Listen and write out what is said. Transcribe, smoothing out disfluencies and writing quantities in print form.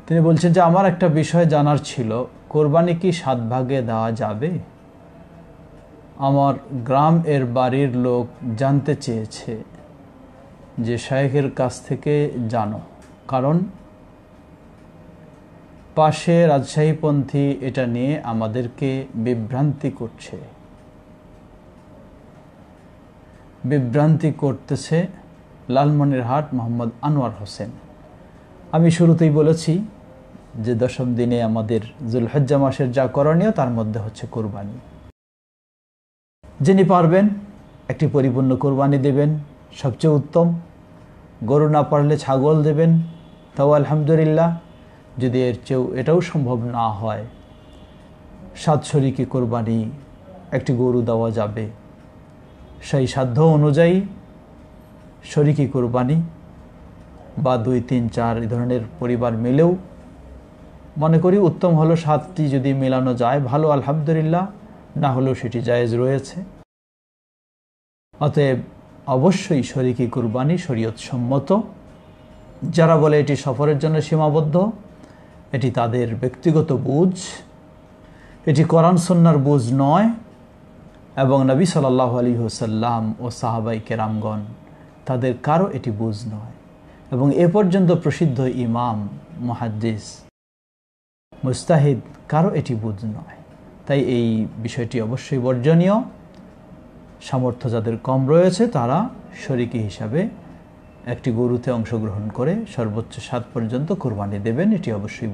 তিনি বলছেন যে আমার একটা বিষয় জানার ছিল, কোরবানি কি 7 ভাগে দেওয়া যাবে? আমার গ্রাম এর বাড়ির লোক জানতে চেয়েছে যে শায়েখের কাছ থেকে জানো, কারণ পাশে রাজশাহীপন্থী এটা নিয়ে আমাদেরকে বিভ্রান্তি করতেছে লালমনিরহাট মোহাম্মদ আনোয়ার হোসেন। আমি শুরুতেই বলেছি যে 10ম দিনে আমাদের যুলহজ্জা মাসের যা করণীয় তার মধ্যে হচ্ছে কোরবানি। যিনি পারবেন একটি পরিপূর্ণ কোরবানি দেবেন, সবচেয়ে উত্তম। গরু না পারলে ছাগল দেবেন, তাও আলহামদুলিল্লাহ। যদি এর চেয়েও এটাও সম্ভব না হয়, 7 শরীকি কোরবানি একটি গরু দেওয়া যাবে। সেই সাধ্য অনুযায়ী শরীকি কোরবানি বা 2, 3, 4 এই ধরনের পরিবার মিলেও মনে করি উত্তম হলো 7টি যদি মেলানো যায় ভালো, আলহামদুলিল্লাহ। না হলেও সেটি জায়েজ রয়েছে। অতএব অবশ্যই শরীকি কুরবানি শরীয়ত সম্মত। যারা বলে এটি সফরের জন্য সীমাবদ্ধ, এটি তাদের ব্যক্তিগত বুঝ, এটি কোরআন সুন্নাহর বুঝ নয়। এবং নবী সাল্লাল্লাহু আলাইহি ওয়াসাল্লাম ও সাহাবায়ে কেরামগণ তাদের কারো এটি বুঝ নয়। এবং এ পর্যন্ত প্রসিদ্ধ ইমাম, মুহাদ্দিস, মুজতাহিদ কারো এটি বুঝ নয়। তাই এই বিষয়টি অবশ্যই বর্জনীয়। সামর্থ্য যাদের কম রয়েছে তারা শরীকি হিসাবে একটি গরুতে অংশগ্রহণ করে সর্বোচ্চ 7 পর্যন্ত কোরবানি দেবেন, এটি অবশ্যই